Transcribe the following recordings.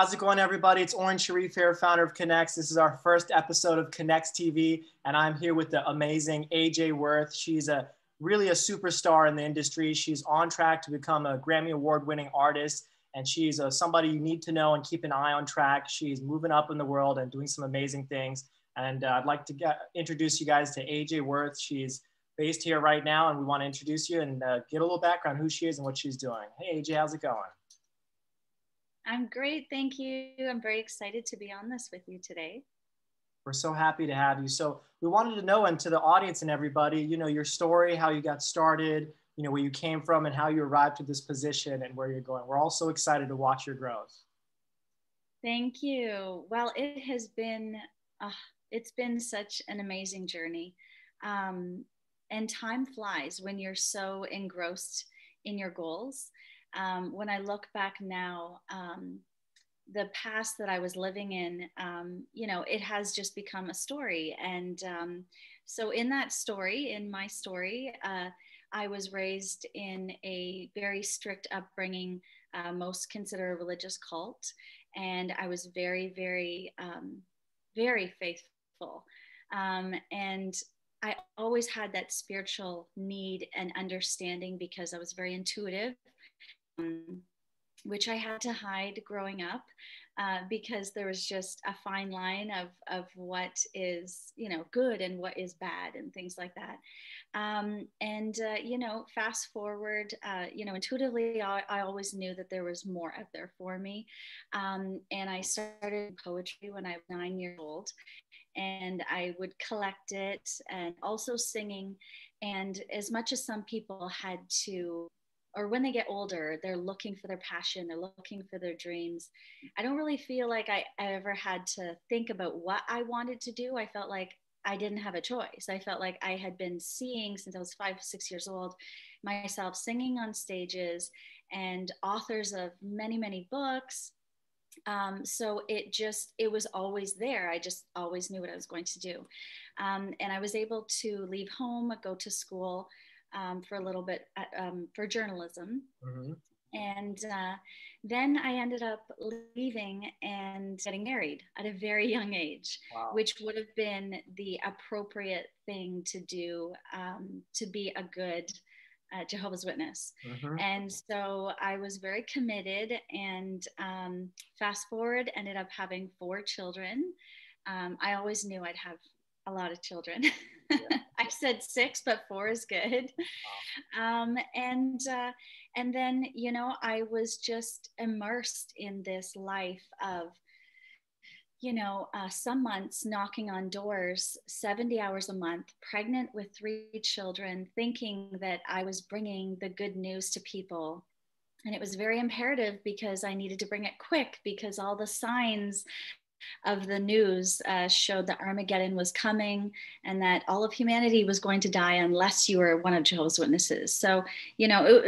How's it going, everybody? It's Orange Sharif here, founder of Konnex. This is our first episode of Konnex TV, and I'm here with the amazing AJ Wirth. She's really a superstar in the industry. She's on track to become a Grammy Award-winning artist, and she's somebody you need to know and keep an eye on track. She's moving up in the world and doing some amazing things. And I'd like to introduce you guys to AJ Wirth. She's based here right now, and we want to introduce you and get a little background who she is and what she's doing. Hey, AJ, how's it going? I'm great, thank you. I'm very excited to be on this with you today. We're so happy to have you. So we wanted to know, and to the audience and everybody, you know, your story, how you got started, you know, where you came from and how you arrived to this position and where you're going. We're all so excited to watch your growth. Thank you. Well, it's been such an amazing journey. And time flies when you're so engrossed in your goals. When I look back now, the past that I was living in, you know, it has just become a story. And so in my story, I was raised in a very strict upbringing, most consider a religious cult. And I was very, very, very faithful. And I always had that spiritual need and understanding because I was very intuitive. Which I had to hide growing up because there was just a fine line of what is, you know, good and what is bad and things like that. You know, fast forward, you know, intuitively, I always knew that there was more out there for me. And I started poetry when I was 9 years old. And I would collect it and also singing. And as much as some people had to, or when they get older, they're looking for their passion, they're looking for their dreams. I don't really feel like I ever had to think about what I wanted to do. I felt like I didn't have a choice. I felt like I had been seeing since I was 5, 6 years old, myself singing on stages and authors of many, many books. So it was always there. I just always knew what I was going to do. And I was able to leave home, go to school, for a little bit for journalism. Mm-hmm. And then I ended up leaving and getting married at a very young age, wow, which would have been the appropriate thing to do to be a good Jehovah's Witness. Mm-hmm. And so I was very committed and fast forward, ended up having 4 children. I always knew I'd have a lot of children. Yeah. I said 6, but 4 is good. Wow. And then, you know, I was just immersed in this life of, you know, some months knocking on doors, 70 hours a month, pregnant with 3 children, thinking that I was bringing the good news to people. And it was very imperative because I needed to bring it quick because all the signs of the news showed that Armageddon was coming and that all of humanity was going to die unless you were one of Jehovah's Witnesses. So, you know,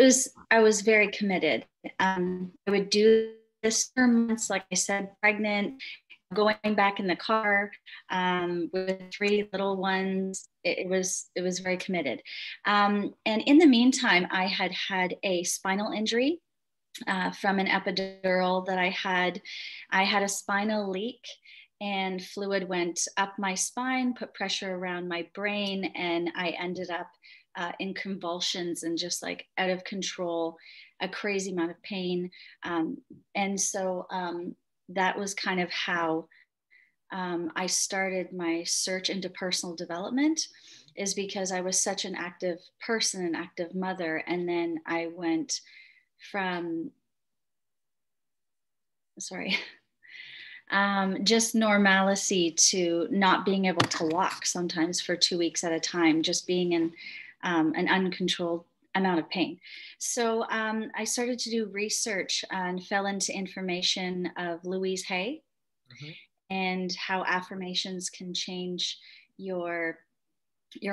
I was very committed. I would do this for months, like I said, pregnant, going back in the car with 3 little ones. It was very committed. And in the meantime, I had a spinal injury. From an epidural that I had a spinal leak and fluid went up my spine, put pressure around my brain, and I ended up in convulsions and just like out of control, a crazy amount of pain. And so that was kind of how I started my search into personal development, is because I was such an active person, an active mother. And then I went from just normalcy to not being able to walk sometimes for 2 weeks at a time, just being in an uncontrolled amount of pain. So I started to do research and fell into information of Louise Hay, mm-hmm, and how affirmations can change your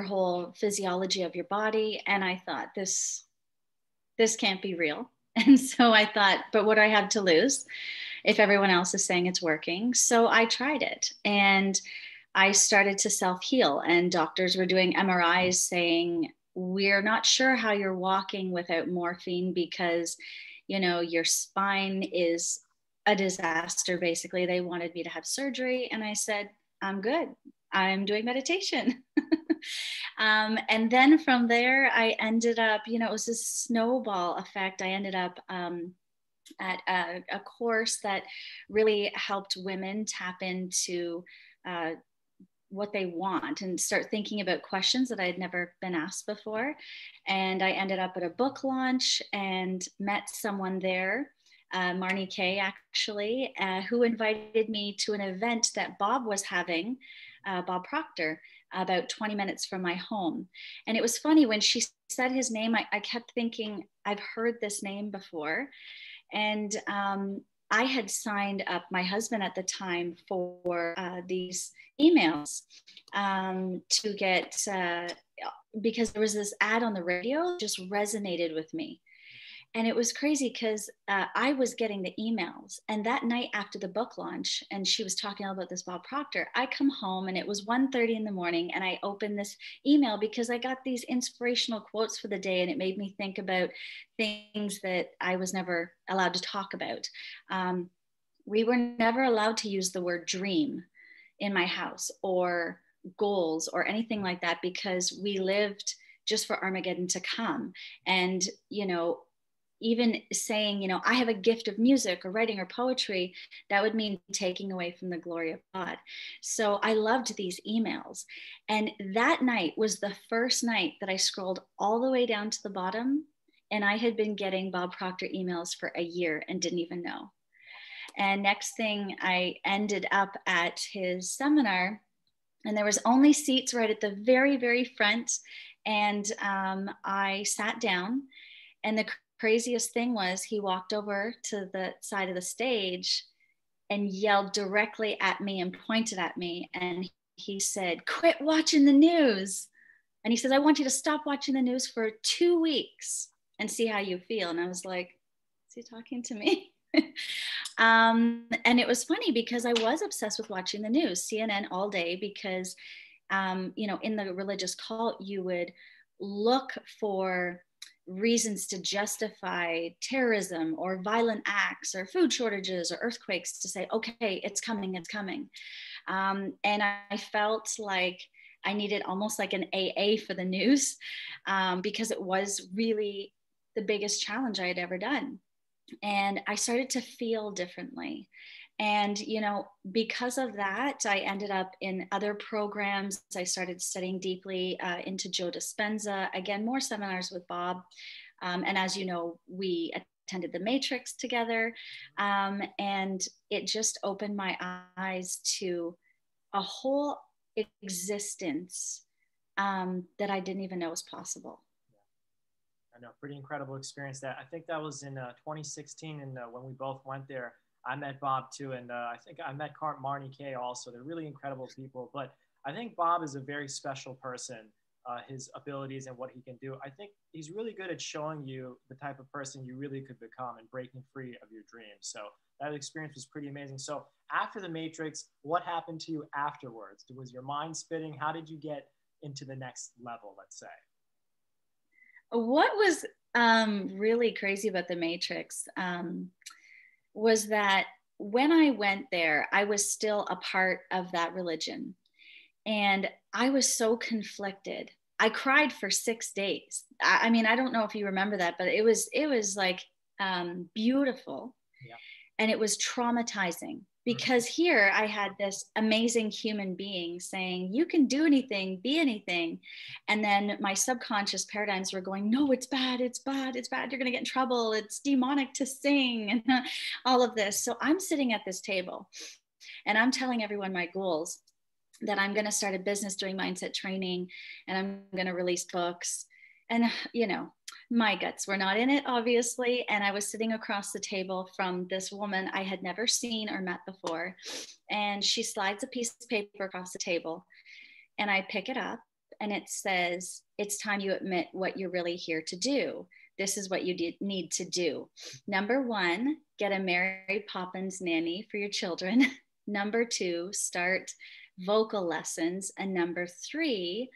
whole physiology of your body. And I thought, this can't be real. And so I thought, but what do I have to lose if everyone else is saying it's working? So I tried it and I started to self-heal, and doctors were doing MRIs saying, we're not sure how you're walking without morphine because, you know, your spine is a disaster. Basically, they wanted me to have surgery, and I said, I'm good. I'm doing meditation. And then from there, I ended up, it was a snowball effect. I ended up at a course that really helped women tap into uh, what they want and start thinking about questions that I had never been asked before. And I ended up at a book launch and met someone there, Marnie Kay actually, who invited me to an event that Bob was having, Bob Proctor, about 20 minutes from my home. And it was funny when she said his name, I kept thinking, I've heard this name before. And I had signed up my husband at the time for these emails to get, because there was this ad on the radio that just resonated with me. And it was crazy because I was getting the emails. And that night after the book launch, and she was talking all about this Bob Proctor, I come home and it was 1:30 in the morning, and I opened this email because I got these inspirational quotes for the day, and it made me think about things that I was never allowed to talk about. We were never allowed to use the word dream in my house or goals or anything like that, because we lived just for Armageddon to come. And, even saying, I have a gift of music or writing or poetry, that would mean taking away from the glory of God. So I loved these emails. And that night was the first night that I scrolled all the way down to the bottom. And I had been getting Bob Proctor emails for a year and didn't even know. And next thing, I ended up at his seminar, and there was only seats right at the very, very front. And I sat down, and the craziest thing was he walked over to the side of the stage and yelled directly at me and pointed at me. And he said, "Quit watching the news." And he says, "I want you to stop watching the news for 2 weeks and see how you feel." And I was like, is he talking to me? And it was funny because I was obsessed with watching the news, CNN all day, because, in the religious cult, you would look for reasons to justify terrorism or violent acts or food shortages or earthquakes to say, okay, it's coming, it's coming. And I felt like I needed almost like an AA for the news, because it was really the biggest challenge I had ever done. And I started to feel differently. And, because of that, I ended up in other programs. I started studying deeply into Joe Dispenza, again, more seminars with Bob. And as you know, we attended the Matrix together. And it just opened my eyes to a whole existence that I didn't even know was possible. I know, pretty incredible experience. That I think that was in 2016, and when we both went there, I met Bob too, and I think I met Marnie Kay also. They're really incredible people, but I think Bob is a very special person. His abilities and what he can do. I think he's really good at showing you the type of person you really could become and breaking free of your dreams. So that experience was pretty amazing. So after the Matrix, what happened to you afterwards? Was your mind spinning? How did you get into the next level, let's say? What was really crazy about the Matrix was that when I went there, I was still a part of that religion. And I was so conflicted. I cried for 6 days. I mean, I don't know if you remember that, but it was like beautiful. Yeah. And it was traumatizing, because here I had this amazing human being saying, you can do anything, be anything. And then my subconscious paradigms were going, no, it's bad, it's bad, it's bad. You're going to get in trouble. It's demonic to sing and all of this. So I'm sitting at this table and I'm telling everyone my goals, that I'm going to start a business doing mindset training, and I'm going to release books. And, my guts were not in it, obviously. And I was sitting across the table from this woman I had never seen or met before. And she slides a piece of paper across the table, and I pick it up, and it says, "It's time you admit what you're really here to do. This is what you need to do. Number 1, get a Mary Poppins nanny for your children. Number 2, start vocal lessons. And number 3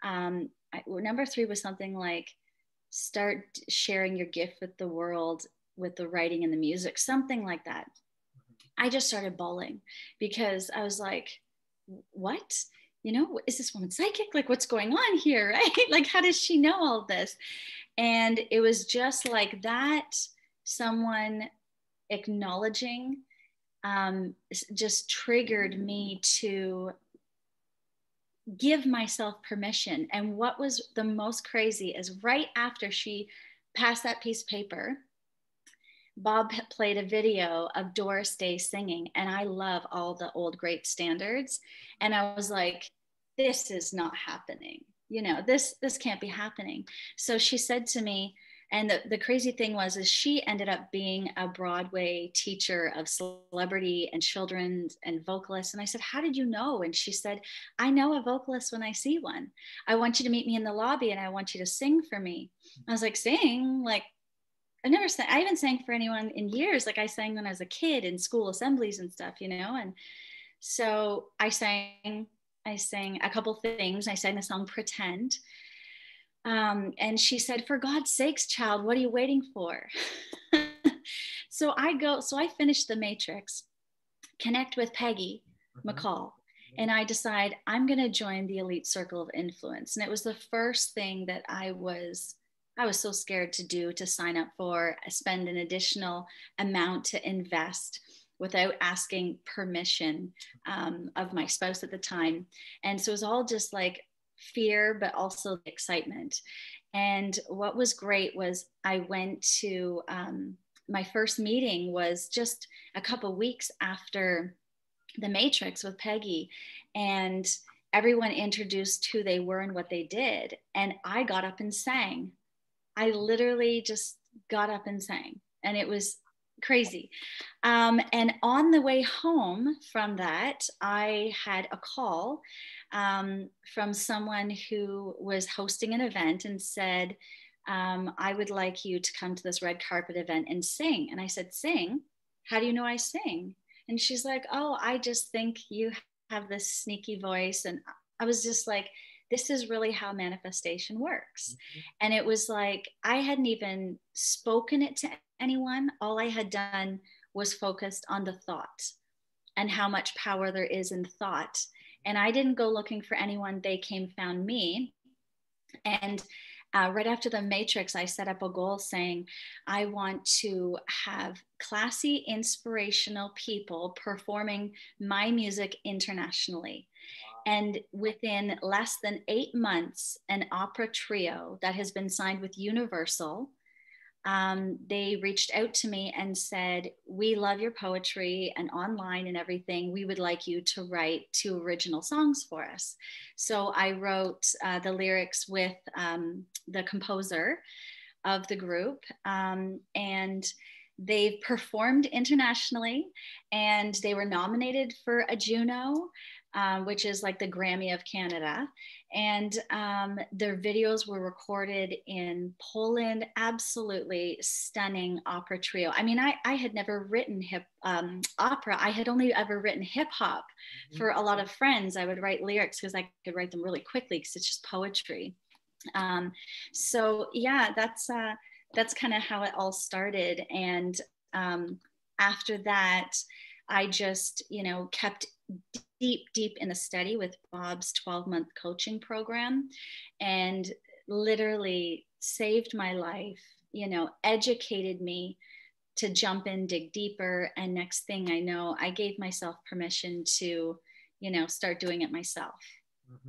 was something like, start sharing your gift with the world with the writing and the music," something like that. I just started bawling because I was like, what? You know, is this woman psychic? Like, what's going on here? Right? Like, how does she know all this? And it was just like that, someone acknowledging just triggered me to give myself permission. And what was the most crazy is right after she passed that piece of paper, Bob played a video of Doris Day singing, and I love all the old great standards. And I was like, this is not happening. You know, this can't be happening. So she said to me, and the crazy thing was, is she ended up being a Broadway teacher of celebrity and children and vocalists. And I said, how did you know? And she said, I know a vocalist when I see one. I want you to meet me in the lobby and I want you to sing for me. I was like, sing? Like, I've never sang, I haven't sang for anyone in years. Like I sang when I was a kid in school assemblies and stuff, you know? And so I sang a couple things. I sang the song Pretend. And she said, for God's sakes, child, what are you waiting for? So I finished The Matrix, connect with Peggy McCall, and I decide I'm going to join the elite circle of influence. And it was the first thing that I was so scared to do, to sign up for, spend an additional amount to invest without asking permission of my spouse at the time. And so it was all just like fear, but also excitement. And what was great was I went to, my first meeting was just a couple weeks after The Matrix with Peggy. And everyone introduced who they were and what they did. And I got up and sang. I literally just got up and sang, and it was crazy. And on the way home from that, I had a call from someone who was hosting an event and said, I would like you to come to this red carpet event and sing. And I said, sing? How do you know I sing? And she's like, oh, I just think you have this sneaky voice. And I was just like, this is really how manifestation works. And it was like, I hadn't even spoken it to anyone. All I had done was focused on the thought and how much power there is in thought. And I didn't go looking for anyone. They came, found me. And right after The Matrix, I set up a goal saying, I want to have classy, inspirational people performing my music internationally. And within less than 8 months, an opera trio that has been signed with Universal, they reached out to me and said, we love your poetry and online and everything. We would like you to write 2 original songs for us. So I wrote the lyrics with the composer of the group, and they've performed internationally, and they were nominated for a Juno, which is like the Grammy of Canada. And their videos were recorded in Poland. Absolutely stunning opera trio. I mean, I had never written opera. I had only ever written hip hop. For a lot of friends. I would write lyrics because I could write them really quickly because it's just poetry. So yeah, that's kind of how it all started. And after that, I just, kept deep in the study with Bob's 12-month coaching program, and literally saved my life, educated me to jump in, dig deeper. And next thing I know, I gave myself permission to, start doing it myself,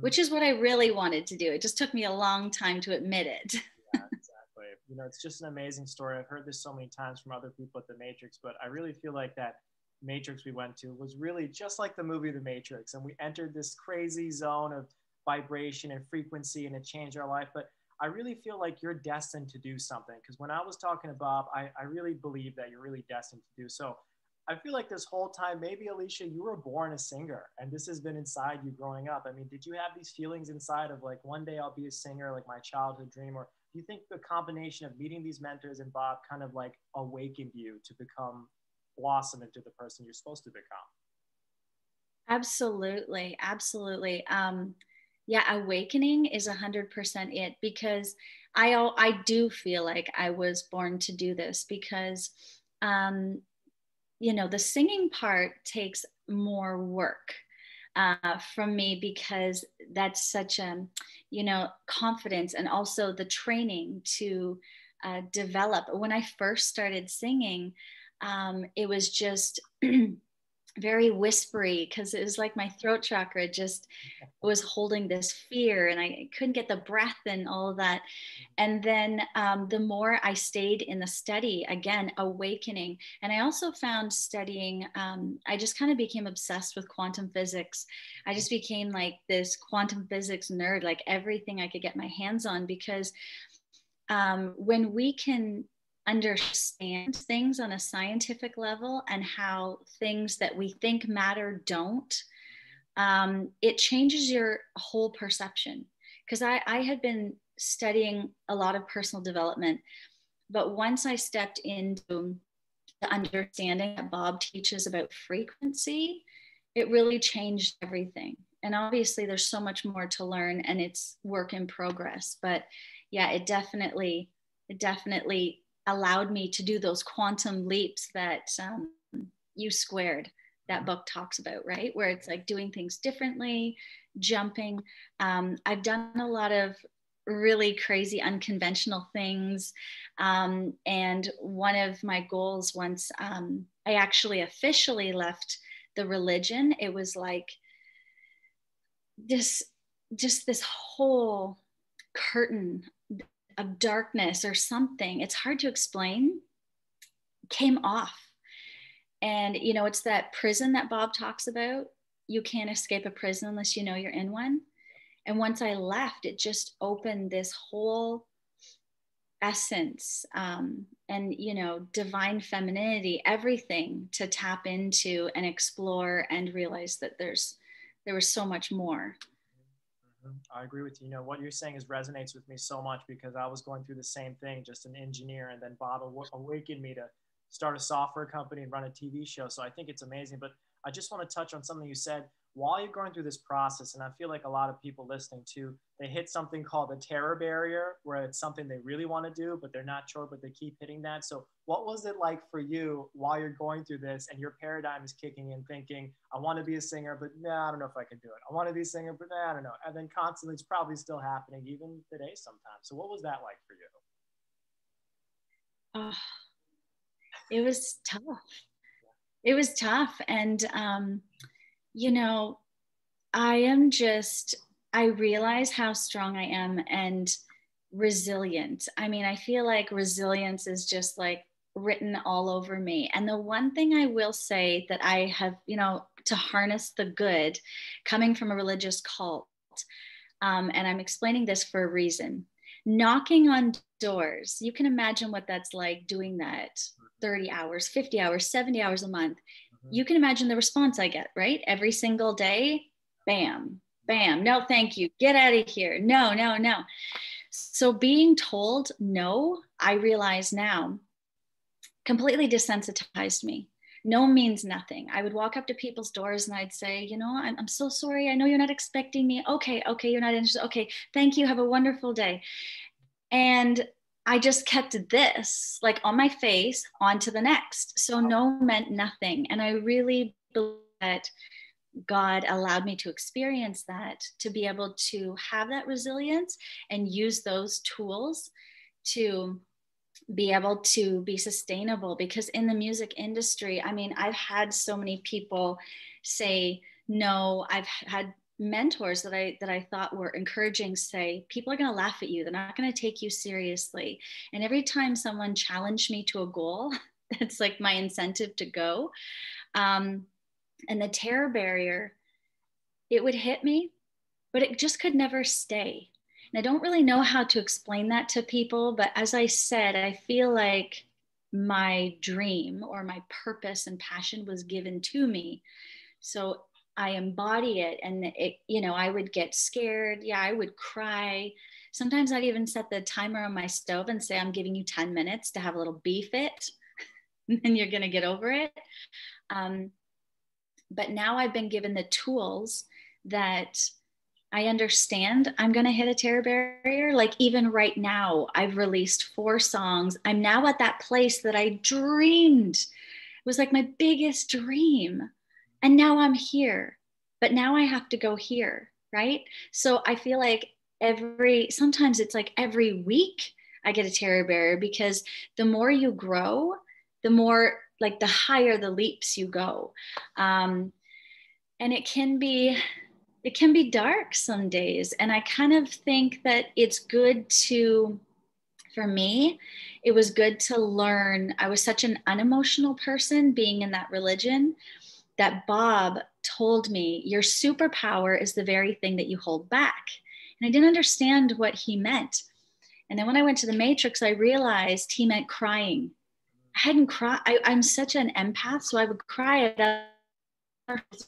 which is what I really wanted to do. It just took me a long time to admit it. Yeah, exactly. It's just an amazing story. I've heard this so many times from other people at The Matrix, but I really feel like that Matrix we went to was really just like the movie The Matrix, and we entered this crazy zone of vibration and frequency, and it changed our life. But I really feel like you're destined to do something, because when I was talking to Bob, I really believe that you're really destined to do so. I feel like this whole time, maybe Alicia, you were born a singer, and this has been inside you growing up. I mean, did you have these feelings inside of like, one day I'll be a singer, like my childhood dream? Or do you think the combination of meeting these mentors and Bob kind of like awakened you to blossom into the person you're supposed to become? Absolutely. Yeah, awakening is 100% it, because I do feel like I was born to do this, because you know, the singing part takes more work from me, because that's such a, you know, confidence, and also the training to develop. When I first started singing, it was just very whispery, because it was like my throat chakra just was holding this fear, and I couldn't get the breath and all of that. And then the more I stayed in the study, again, awakening. And I also found studying, I just kind of became obsessed with quantum physics. I just became like this quantum physics nerd, like everything I could get my hands on, because when we can understand things on a scientific level, and how things that we think matter don't, it changes your whole perception. Because I had been studying a lot of personal development, but once I stepped into the understanding that Bob teaches about frequency, it really changed everything. And obviously there's so much more to learn, and it's work in progress, but yeah, it definitely allowed me to do those quantum leaps that U Squared, that book, talks about, right? Where it's like doing things differently, jumping. I've done a lot of really crazy, unconventional things. And one of my goals, once I actually officially left the religion, it was like just this whole curtain of darkness or something, it's hard to explain, came off. And, you know, it's that prison that Bob talks about. You can't escape a prison unless you know you're in one. And once I left, it just opened this whole essence, and, you know, divine femininity, everything to tap into and explore, and realize that there was so much more. I agree with you. You know, what you're saying resonates with me so much, because I was going through the same thing, just an engineer, and then Bob awakened me to start a software company and run a TV show. So I think it's amazing. But I just want to touch on something you said while you're going through this process. And I feel like a lot of people listening to, they hit something called the terror barrier, where it's something they really want to do, but they're not sure, but they keep hitting that. So what was it like for you while you're going through this and your paradigm is kicking in, thinking, I want to be a singer, but I don't know if I can do it. I want to be a singer, but I don't know. And then constantly, it's probably still happening even today sometimes. So what was that like for you? It was tough. It was tough. And, you know, I realize how strong I am and resilient. I mean, I feel like resilience is just like written all over me. And the one thing I will say that I have, you know, to harness the good coming from a religious cult, and I'm explaining this for a reason. Knocking on doors, you can imagine what that's like, doing that 30 hours, 50 hours, 70 hours a month. You can imagine the response I get, right? Every single day, bam, bam, no, thank you, get out of here. No, no, no. So being told no, I realize now, completely desensitized me. No means nothing. I would walk up to people's doors and I'd say, you know, I'm so sorry. I know you're not expecting me. Okay, you're not interested. Okay, thank you. Have a wonderful day. And I just kept this like on my face, on to the next. So no meant nothing. And I really believe that God allowed me to experience that, to be able to have that resilience and use those tools to be able to be sustainable. Because in the music industry, I mean, I've had so many people say no. I've had mentors that I thought were encouraging say, people are going to laugh at you, they're not going to take you seriously. And every time someone challenged me to a goal, that's like my incentive to go. And the terror barrier, it would hit me, but it just could never stay. And I don't really know how to explain that to people, but as I said, I feel like my dream or my purpose and passion was given to me. So I embody it, and it, you know, I would get scared. Yeah, I would cry. Sometimes I'd even set the timer on my stove and say, I'm giving you 10 minutes to have a little bee fit, and then you're going to get over it. But now I've been given the tools that I understand I'm going to hit a terror barrier. Like even right now, I've released 4 songs. I'm now at that place that I dreamed was like my biggest dream. And now I'm here, but now I have to go here, right? So I feel like sometimes it's like every week I get a terror barrier, because the more you grow, the more, like, the higher the leaps you go. And it can be dark some days. And I kind of think that it's good to, for me, it was good to learn. I was such an unemotional person being in that religion, that Bob told me, your superpower is the very thing that you hold back. And I didn't understand what he meant. And then when I went to the Matrix, I realized he meant crying. I hadn't cried. I'm such an empath, so I would cry at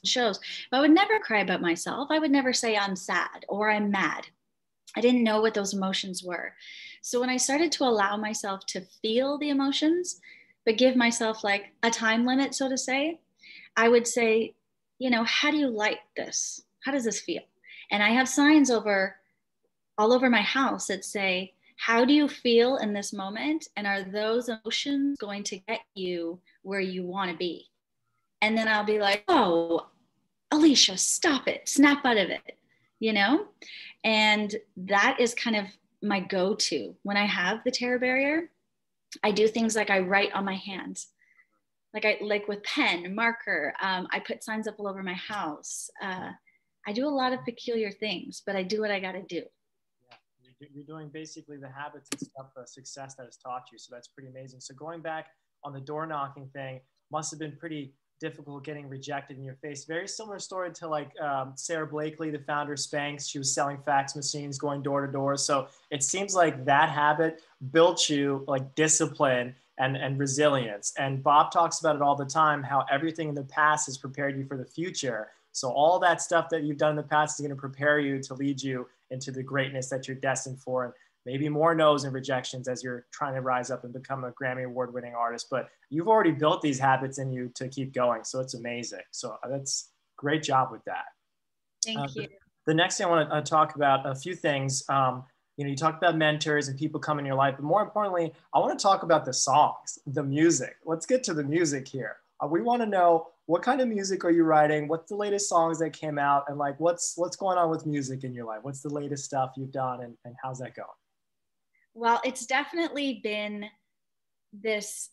shows, but I would never cry about myself. I would never say I'm sad or I'm mad. I didn't know what those emotions were. So when I started to allow myself to feel the emotions, but give myself like a time limit, so to say, I would say, how do you like this? How does this feel? And I have signs all over my house that say, how do you feel in this moment? And are those emotions going to get you where you want to be? And then I'll be like, oh, Alicia, stop it, snap out of it, you know? And that is kind of my go-to. When I have the terror barrier, I do things like I write on my hands, like with pen, marker. I put signs up all over my house. I do a lot of peculiar things, but I do what I got to do. Yeah, you're doing basically the habits and stuff, success that has taught you. So that's pretty amazing. So going back on the door knocking thing, must have been pretty difficult getting rejected in your face. Very similar story to like Sarah Blakely, the founder of Spanx. She was selling fax machines, going door to door. So it seems like that habit built you like discipline and resilience. And Bob talks about it all the time, how everything in the past has prepared you for the future. So all that stuff that you've done in the past is going to prepare you to lead you into the greatness that you're destined for. And maybe more no's and rejections as you're trying to rise up and become a Grammy award-winning artist, but you've already built these habits in you to keep going. So it's amazing. So that's great job with that. Thank you. The next thing I want to talk about a few things. You talked about mentors and people come in your life, but more importantly, I want to talk about the songs, the music. Let's get to the music here. We want to know, what kind of music are you writing? What's the latest songs that came out? And like, what's going on with music in your life? What's the latest stuff you've done and how's that going? Well, it's definitely been this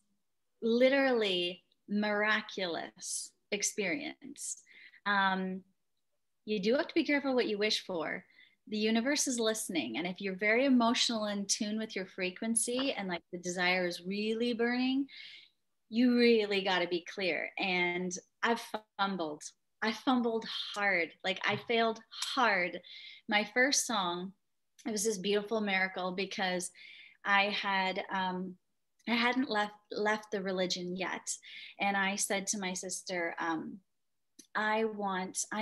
literally miraculous experience. You do have to be careful what you wish for. The universe is listening. And if you're very emotional and in tune with your frequency and like the desire is really burning, you really got to be clear. And I've fumbled. I fumbled hard. Like I failed hard. My first song, it was this beautiful miracle because I hadn't left the religion yet. And I said to my sister, I'm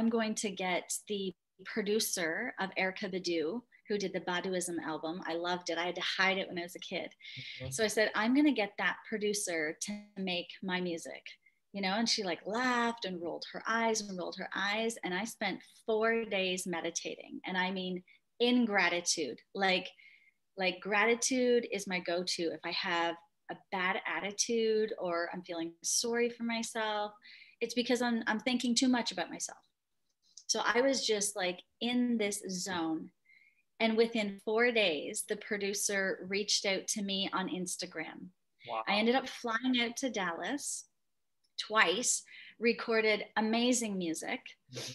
going to get the producer of Erykah Badu, who did the Baduism album. I loved it. I had to hide it when I was a kid. Mm-hmm. So I said, I'm going to get that producer to make my music, and she like laughed and rolled her eyes. And I spent 4 days meditating. And I mean, in gratitude, like gratitude is my go-to. If I have a bad attitude or I'm feeling sorry for myself, it's because I'm thinking too much about myself. So I was just like in this zone. And within 4 days, the producer reached out to me on Instagram. Wow. I ended up flying out to Dallas twice, recorded amazing music. Mm-hmm.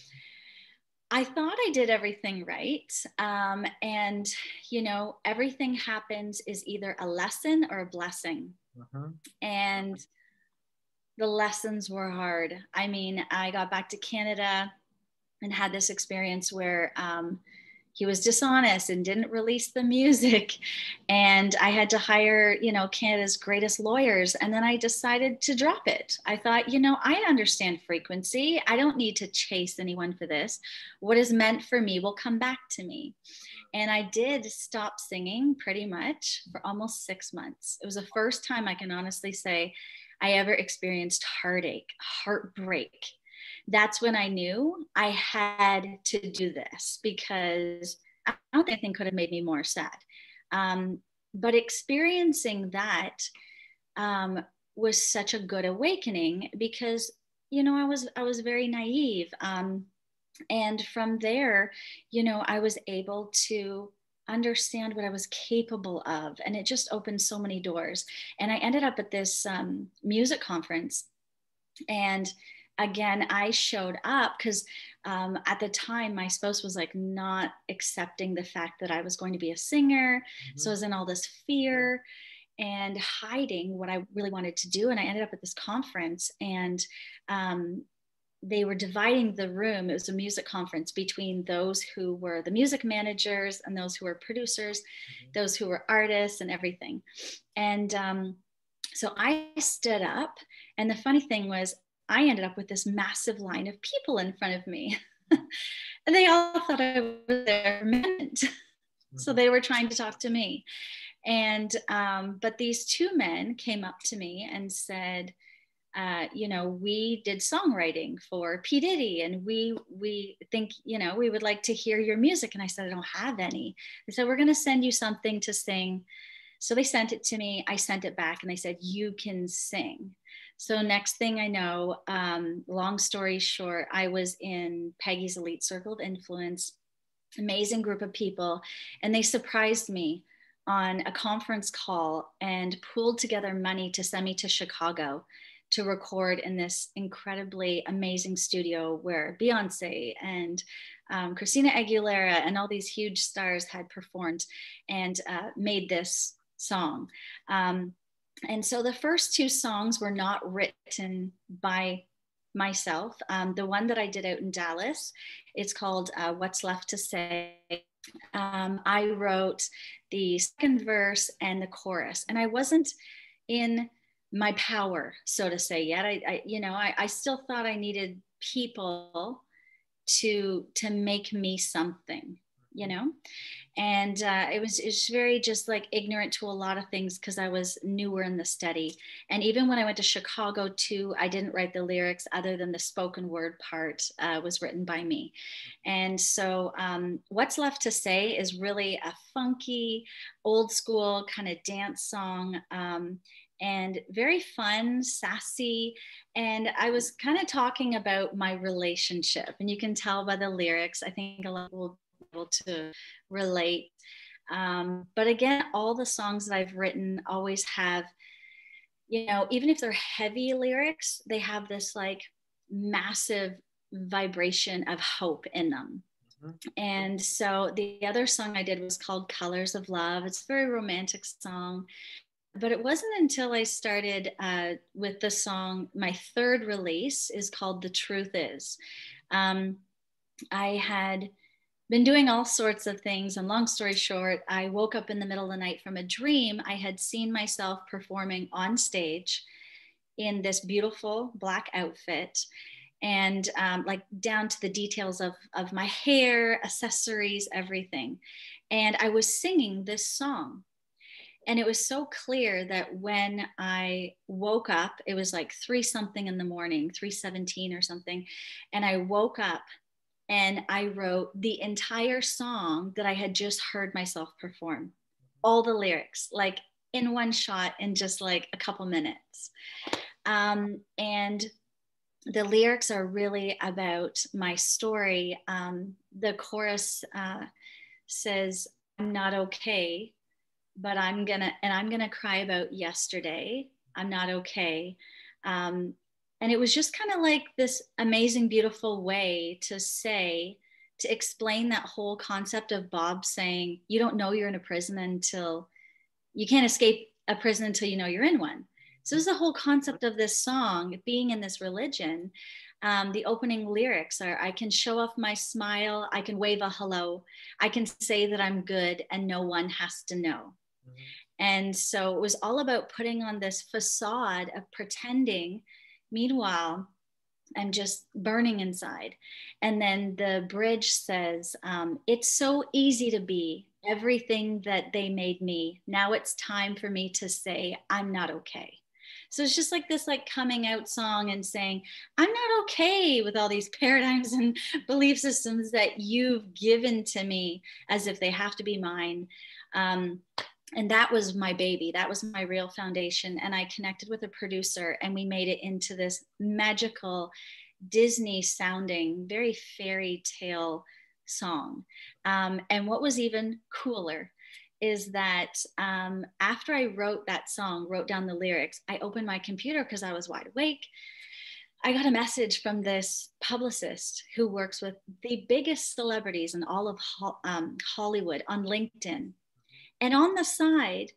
I thought I did everything right. And, everything happens is either a lesson or a blessing. Mm-hmm. And the lessons were hard. I mean, I got back to Canada and had this experience where he was dishonest and didn't release the music. And I had to hire, Canada's greatest lawyers. And then I decided to drop it. I thought, I understand frequency. I don't need to chase anyone for this. What is meant for me will come back to me. And I did stop singing pretty much for almost 6 months. It was the first time I can honestly say I ever experienced heartbreak. That's when I knew I had to do this, because I don't think anything could have made me more sad. But experiencing that was such a good awakening because, I was very naive. And from there, I was able to understand what I was capable of. And it just opened so many doors. And I ended up at this music conference. And again, I showed up because at the time, my spouse was like not accepting the fact that I was going to be a singer. So I was in all this fear and hiding what I really wanted to do. And I ended up at this conference, and they were dividing the room. It was a music conference between those who were the music managers and those who were producers, those who were artists and everything. And so I stood up, and the funny thing was, I ended up with this massive line of people in front of me. And they all thought I was their mentor. So they were trying to talk to me. And, but these two men came up to me and said, we did songwriting for P. Diddy, and we think, we would like to hear your music. And I said, I don't have any. They said, we're going to send you something to sing. So they sent it to me. I sent it back, and they said, you can sing. So next thing I know, long story short, I was in Peggy's Elite Circle of Influence, amazing group of people. And they surprised me on a conference call and pooled together money to send me to Chicago to record in this incredibly amazing studio where Beyonce and Christina Aguilera and all these huge stars had performed and made this song. And so the first two songs were not written by myself. The one that I did out in Dallas, it's called What's Left to Say. I wrote the second verse and the chorus, and I wasn't in my power, so to say, yet. I still thought I needed people to make me something, and it was very just like ignorant to a lot of things because I was newer in the study. And even when I went to Chicago too, I didn't write the lyrics other than the spoken word part was written by me. And so What's Left to Say is really a funky, old school kind of dance song. And very fun, sassy. And I was kind of talking about my relationship, and you can tell by the lyrics. I think a lot of people will be able to relate. But again, all the songs that I've written always have, even if they're heavy lyrics, they have this like massive vibration of hope in them. And so the other song I did was called Colors of Love. It's a very romantic song. But it wasn't until I started with the song, my third release is called The Truth Is. I had been doing all sorts of things, and long story short, I woke up in the middle of the night from a dream. I had seen myself performing on stage in this beautiful black outfit, and like down to the details of my hair, accessories, everything. And I was singing this song. And it was so clear that when I woke up, it was like 3 something in the morning, 3:17 or something. And I woke up and I wrote the entire song that I had just heard myself perform, all the lyrics, like in one shot in just like a couple minutes. And the lyrics are really about my story. The chorus says, I'm not okay, but I'm gonna cry about yesterday. I'm not okay. And it was just kind of like this amazing, beautiful way to explain that whole concept of Bob saying, you don't know you're in a prison until you can't escape a prison until you know you're in one. So this is the whole concept of this song, being in this religion. The opening lyrics are, I can show off my smile, I can wave a hello, I can say that I'm good and no one has to know. And so it was all about putting on this facade of pretending. Meanwhile, I'm just burning inside. And then the bridge says, it's so easy to be everything that they made me. Now it's time for me to say, I'm not okay. So it's just like this like coming out song and saying, I'm not okay with all these paradigms and belief systems that you've given to me as if they have to be mine. And that was my baby. That was my real foundation. And I connected with a producer, and we made it into this magical Disney sounding, very fairy tale song. And what was even cooler is that after I wrote that song, wrote down the lyrics, I opened my computer because I was wide awake. I got a message from this publicist who works with the biggest celebrities in all of Hollywood on LinkedIn. And on the side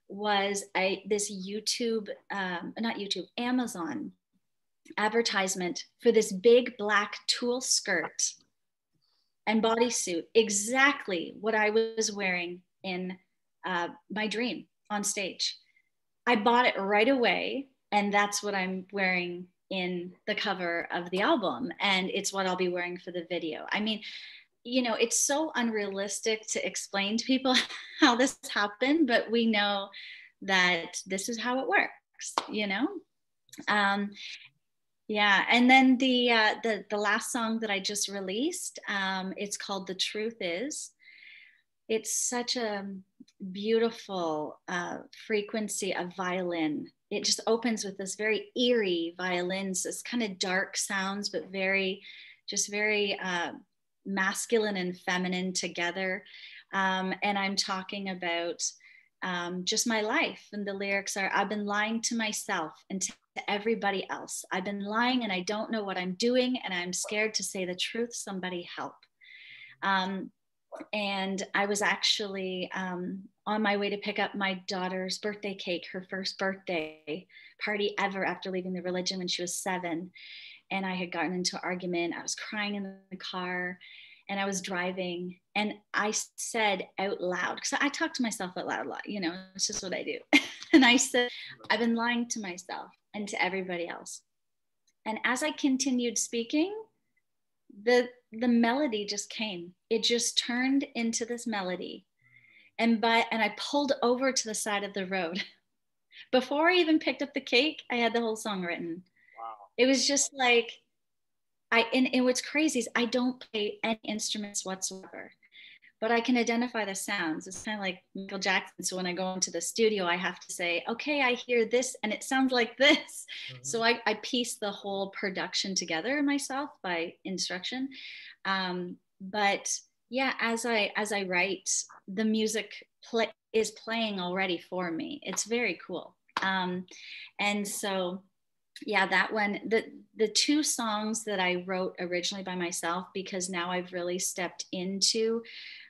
was this YouTube, not YouTube, Amazon advertisement for this big black tulle skirt and bodysuit, exactly what I was wearing in my dream on stage. I bought it right away, and that's what I'm wearing in the cover of the album, and it's what I'll be wearing for the video. I mean, you know, it's so unrealistic to explain to people how this happened, but we know that this is how it works, you know? Yeah, and then the last song that I just released, it's called "The Truth Is." It's such a beautiful frequency of violin. It just opens with this very eerie violins, this kind of dark sounds, but very masculine and feminine together. And I'm talking about just my life. And the lyrics are, I've been lying to myself and to everybody else. I've been lying and I don't know what I'm doing. And I'm scared to say the truth. Somebody help. And I was actually on my way to pick up my daughter's birthday cake, her first birthday party ever after leaving the religion when she was 7. And I had gotten into an argument. I was crying in the car and I was driving. And I said out loud, because I talk to myself out loud a lot, you know, it's just what I do. And I said, I've been lying to myself and to everybody else. And as I continued speaking, the melody just came. It just turned into this melody. And I pulled over to the side of the road. Before I even picked up the cake, I had the whole song written. Wow. It was just like, and what's crazy is I don't play any instruments whatsoever, but I can identify the sounds. It's kind of like Michael Jackson. So when I go into the studio, I have to say, okay, I hear this and it sounds like this. Mm-hmm. So I piece the whole production together myself by instruction. But yeah, as I write, the music is playing already for me. It's very cool. And so, yeah, that one, the 2 songs that I wrote originally by myself, because now I've really stepped into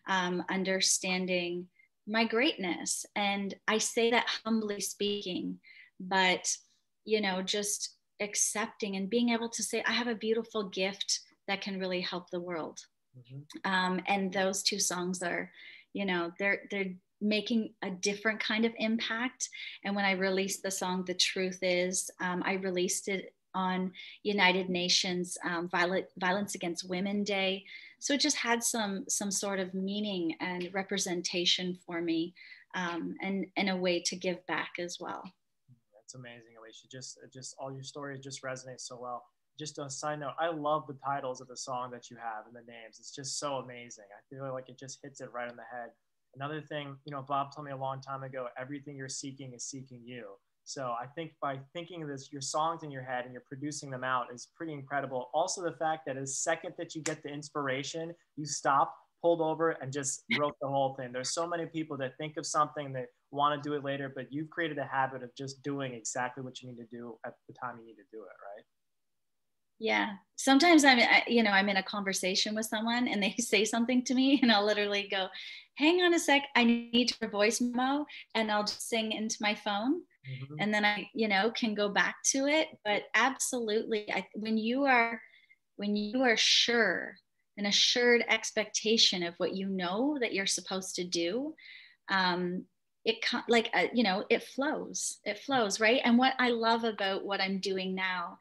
understanding my greatness. And I say that humbly speaking, but, you know, just accepting and being able to say, I have a beautiful gift that can really help the world. Mm-hmm. And those 2 songs are, you know, they're making a different kind of impact. And when I released the song "The Truth Is," I released it on United Nations Violence Against Women Day. So it just had some sort of meaning and representation for me, and a way to give back as well. That's amazing, Alicia. Just all your stories just resonate so well. Just a side note, I love the titles of the song that you have and the names. It's just so amazing. I feel like it just hits it right on the head. Another thing, you know, Bob told me a long time ago, everything you're seeking is seeking you. So I think by thinking of this, your songs in your head and you're producing them out is pretty incredible. Also, the fact that the second that you get the inspiration, you stop, pulled over, and just wrote the whole thing. There's so many people that think of something, that want to do it later, but you've created a habit of just doing exactly what you need to do at the time you need to do it, right? Yeah. Sometimes I'm in a conversation with someone and they say something to me and I'll literally go, hang on a sec, I need a voice memo, and I'll just sing into my phone. Mm-hmm. And then I, can go back to it. But absolutely, when you are sure, an assured expectation of what you know that you're supposed to do, it flows, right? And what I love about what I'm doing now,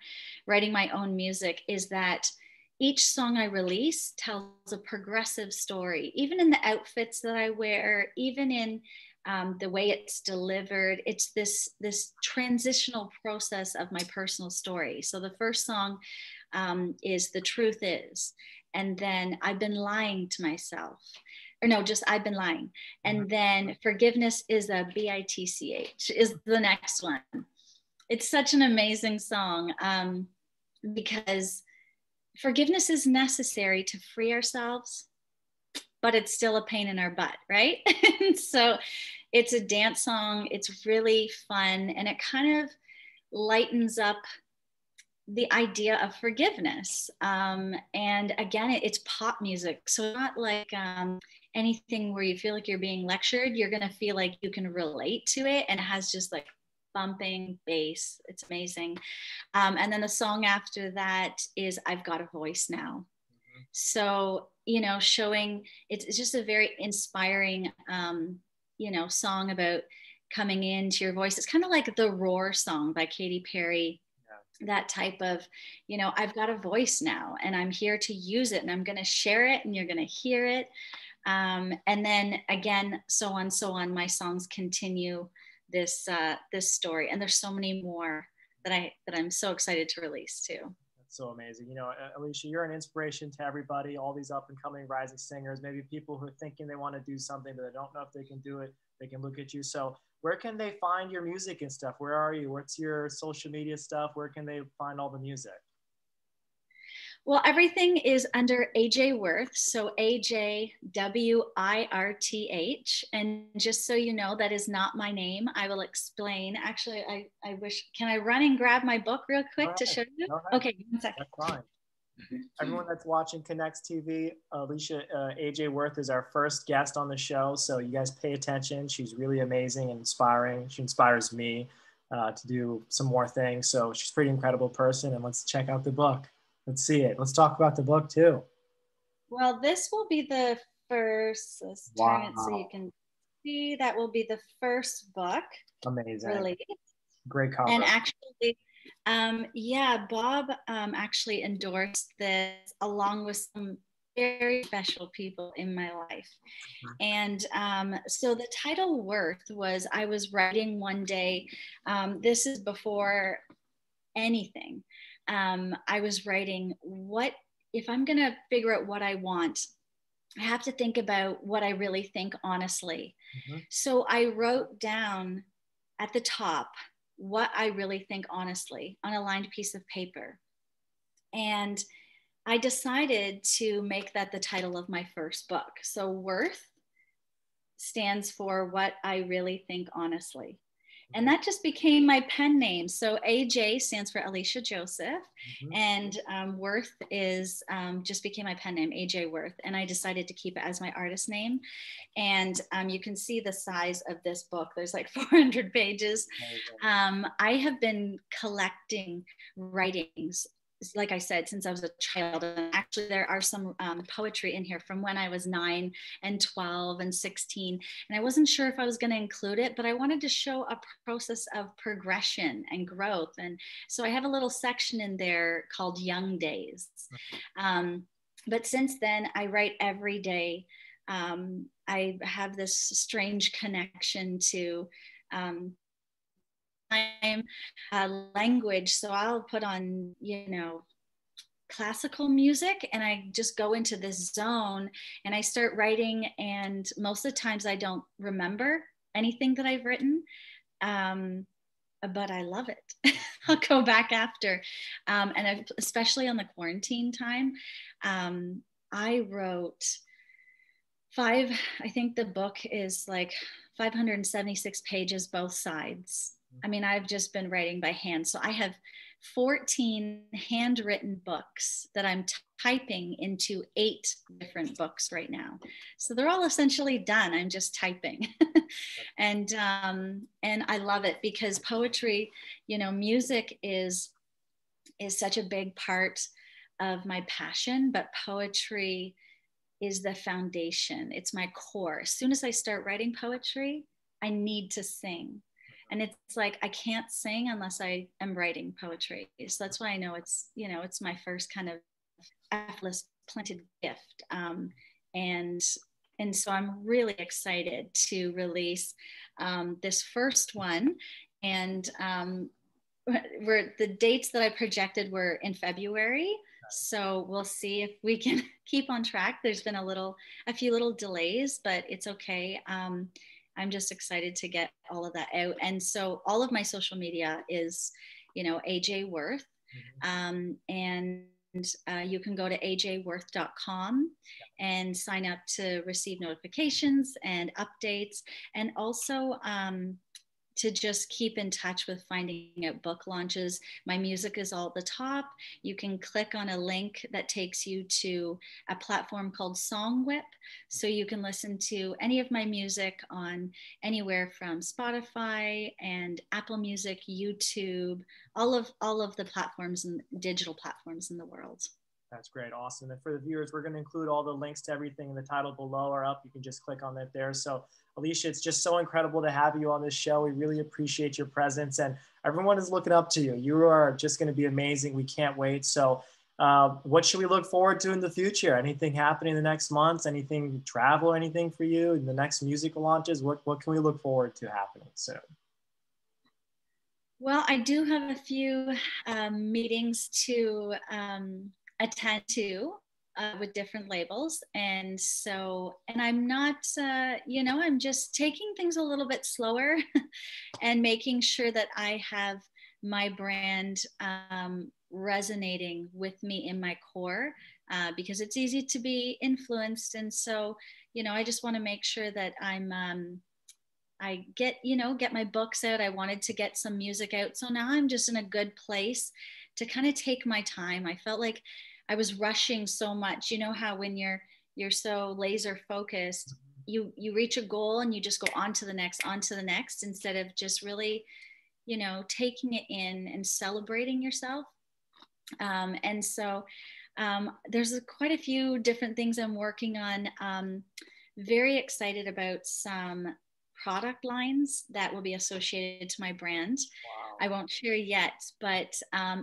writing my own music, is that each song I release tells a progressive story, even in the outfits that I wear, even in the way it's delivered. It's this transitional process of my personal story. So the first song is "The Truth Is," and then "I've been lying to myself." or no, just I've Been Lying. And then Forgiveness is a BITCH is the next one. It's such an amazing song because forgiveness is necessary to free ourselves, but it's still a pain in our butt, right? So it's a dance song. It's really fun, and it kind of lightens up the idea of forgiveness. And again, it's pop music. So not like anything where you feel like you're being lectured. You're going to feel like you can relate to it. And it has just like bumping bass. It's amazing. And then the song after that is I've Got a Voice Now. So, you know, showing it's just a very inspiring, you know, song about coming into your voice. It's kind of like the Roar song by Katy Perry. That type of, you know, I've got a voice now and I'm here to use it and I'm going to share it and you're going to hear it. And then again, so on, my songs continue this story. And there's so many more that I'm so excited to release too. That's so amazing. You know, Alicia, you're an inspiration to everybody, all these up and coming rising singers, maybe people who are thinking they want to do something, but they don't know if they can do it. They can look at you. So where can they find your music and stuff? Where are you? What's your social media stuff? Where can they find all the music? Well, everything is under AJ Wirth, so AJWIRTH. And just so you know, that is not my name. I will explain. Actually, I wish, can I run and grab my book real quick to show you? Okay, 1 second. That's fine. Everyone that's watching Konnex TV, Alicia AJ Wirth is our first guest on the show. So you guys pay attention. She's really amazing and inspiring. She inspires me to do some more things. So she's a pretty incredible person. And let's check out the book. Let's see it. Let's talk about the book too. Well, this will be the first. Let's turn it so you can see. That will be the first book. Amazing. Released. Great cover. And actually, yeah, Bob actually endorsed this along with some very special people in my life. And so the title Wirth was, I was writing one day, this is before anything. I was writing, what if I'm going to figure out what I want, I have to think about what I really think honestly. So I wrote down at the top what I really think honestly on a lined piece of paper. And I decided to make that the title of my first book. So Wirth stands for what I really think honestly. And that just became my pen name. So AJ stands for Alicia Joseph, and Wirth is just became my pen name, AJ Wirth. And I decided to keep it as my artist name. And you can see the size of this book. There's like 400 pages. I have been collecting writings, like I said, since I was a child. And actually there are some poetry in here from when I was 9 and 12 and 16. And I wasn't sure if I was going to include it, but I wanted to show a process of progression and growth. And so I have a little section in there called Young Days. But since then, I write every day. I have this strange connection to language. So I'll put on, you know, classical music and I just go into this zone and I start writing. And most of the times I don't remember anything that I've written, but I love it. I'll go back after. And especially on the quarantine time, I wrote I think the book is like 576 pages, both sides. I mean, I've just been writing by hand. So I have 14 handwritten books that I'm typing into 8 different books right now. So they're all essentially done. I'm just typing. And I love it because poetry, you know, music is such a big part of my passion, but poetry is the foundation. It's my core. As soon as I start writing poetry, I need to sing. And it's like, I can't sing unless I am writing poetry. So that's why I know it's, you know, it's my first kind of effortless planted gift. And so I'm really excited to release this first one. And the dates that I projected were in February. So we'll see if we can keep on track. There's been a few little delays, but it's okay. I'm just excited to get all of that out. And so all of my social media is, AJ Wirth. And you can go to ajwirth.com and sign up to receive notifications and updates. And also, to just keep in touch with finding out book launches. My music is all at the top. You can click on a link that takes you to a platform called Songwhip. So you can listen to any of my music on anywhere from Spotify and Apple Music, YouTube, all of the platforms and digital platforms in the world. That's great. Awesome. And for the viewers, we're going to include all the links to everything in the title below or up. You can just click on that there. So Alicia, it's just so incredible to have you on this show. We really appreciate your presence, and everyone is looking up to you. You are just going to be amazing. We can't wait. So what should we look forward to in the future? Anything happening in the next months? Anything travel, anything for you in the next music launches? What can we look forward to happening soon? Well, I do have a few meetings to attend to with different labels. And I'm not, I'm just taking things a little bit slower and making sure that I have my brand resonating with me in my core, because it's easy to be influenced. And so, I just want to make sure that I get my books out. I wanted to get some music out. So now I'm just in a good place to kind of take my time. I felt like I was rushing so much. You know how when you're so laser focused, you reach a goal and you just go on to the next, instead of just really, taking it in and celebrating yourself. And so there's quite a few different things I'm working on. Very excited about some product lines that will be associated to my brand. Wow. I won't share yet, but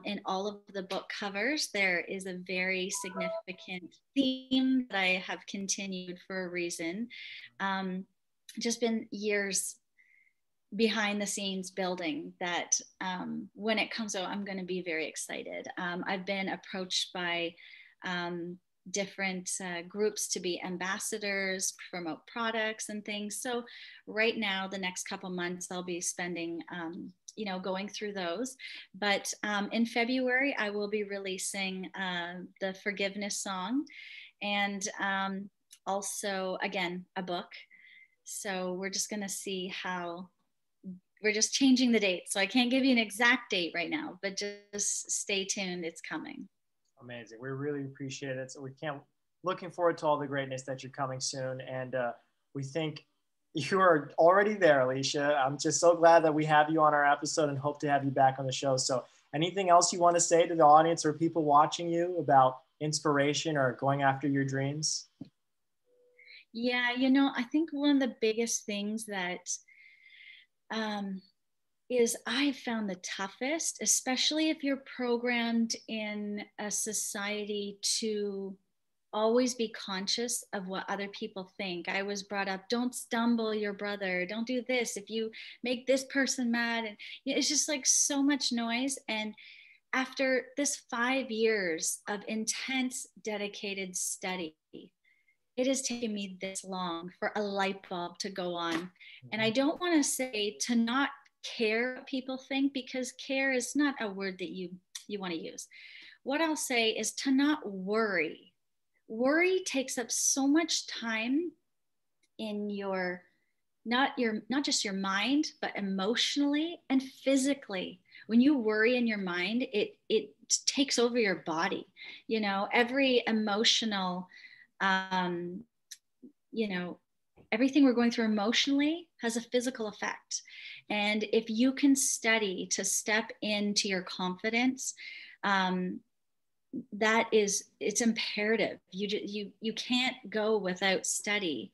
in all of the book covers, there is a very significant theme that I have continued for a reason. Just been years behind the scenes building that. When it comes out, I'm going to be very excited. I've been approached by different groups to be ambassadors, promote products and things. So right now, the next couple months, I'll be spending, going through those. But in February, I will be releasing the Forgiveness song, and also, again, a book. So we're just going to see how. We're just changing the date. So I can't give you an exact date right now, but just stay tuned. It's coming. Amazing. We really appreciate it. So looking forward to all the greatness that you're coming soon. And we think you are already there, Alicia. I'm just so glad that we have you on our episode and hope to have you back on the show. So anything else you want to say to the audience or people watching you about inspiration or going after your dreams? Yeah, I think one of the biggest things that is I found the toughest, especially if you're programmed in a society to always be conscious of what other people think. I was brought up, don't stumble your brother, don't do this if you make this person mad. And it's just like so much noise. And after this 5 years of intense, dedicated study, it has taken me this long for a light bulb to go on. And I don't want to say to not care what people think, because care is not a word that you want to use. What I'll say is to not worry. Worry takes up so much time in not just your mind, but emotionally and physically. When you worry in your mind, it takes over your body. Every emotional, everything we're going through emotionally has a physical effect. And if you can study to step into your confidence, it's imperative. You can't go without study,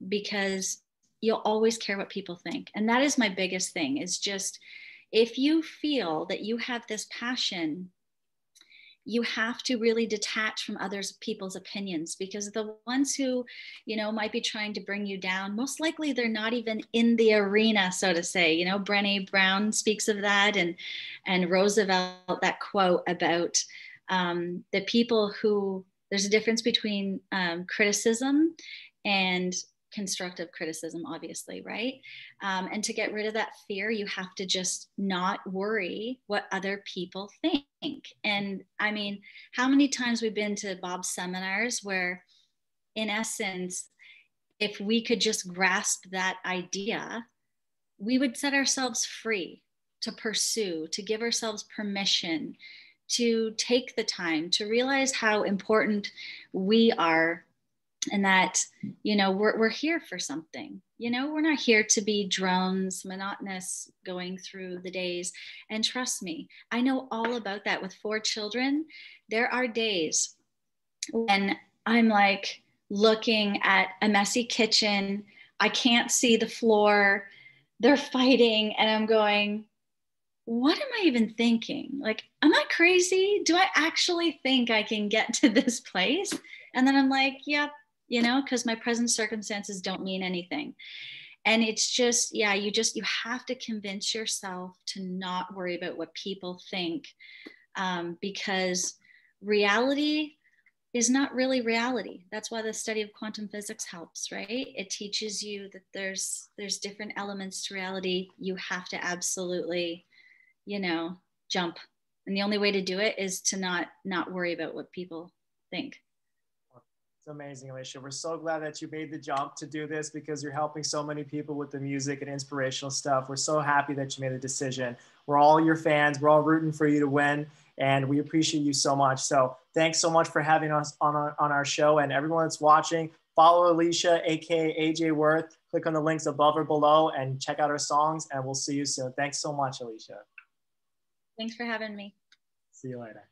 because you'll always care what people think. And that is my biggest thing, is just, if you feel that you have this passion, you have to really detach from people's opinions, because the ones who, might be trying to bring you down, most likely they're not even in the arena, so to say. Brené Brown speaks of that, and Roosevelt, that quote about, The people who, there's a difference between criticism and constructive criticism, obviously, right? And to get rid of that fear, you have to just not worry what other people think. And I mean, how many times we've been to Bob's seminars where, in essence, if we could just grasp that idea, we would set ourselves free to pursue, to give ourselves permission to take the time to realize how important we are, and that, you know, we're here for something. You know, we're not here to be drones, monotonous, going through the days. And trust me, I know all about that. With 4 children, there are days when I'm like looking at a messy kitchen, I can't see the floor, they're fighting, and I'm going, what am I even thinking? Like, am I crazy? Do I actually think I can get to this place? And then I'm like, yep, you know, because my present circumstances don't mean anything. And it's just, yeah, you have to convince yourself to not worry about what people think, because reality is not really reality. That's why the study of quantum physics helps, right? It teaches you that there's different elements to reality. You have to absolutely, you know, jump. And the only way to do it is to not worry about what people think. It's amazing, Alicia. We're so glad that you made the jump to do this, because you're helping so many people with the music and inspirational stuff. We're so happy that you made the decision. We're all your fans. We're all rooting for you to win, and we appreciate you so much. So thanks so much for having us on our show. And everyone that's watching, follow Alicia, aka AJ Wirth. Click on the links above or below and check out our songs, and we'll see you soon. Thanks so much, Alicia. Thanks for having me. See you later.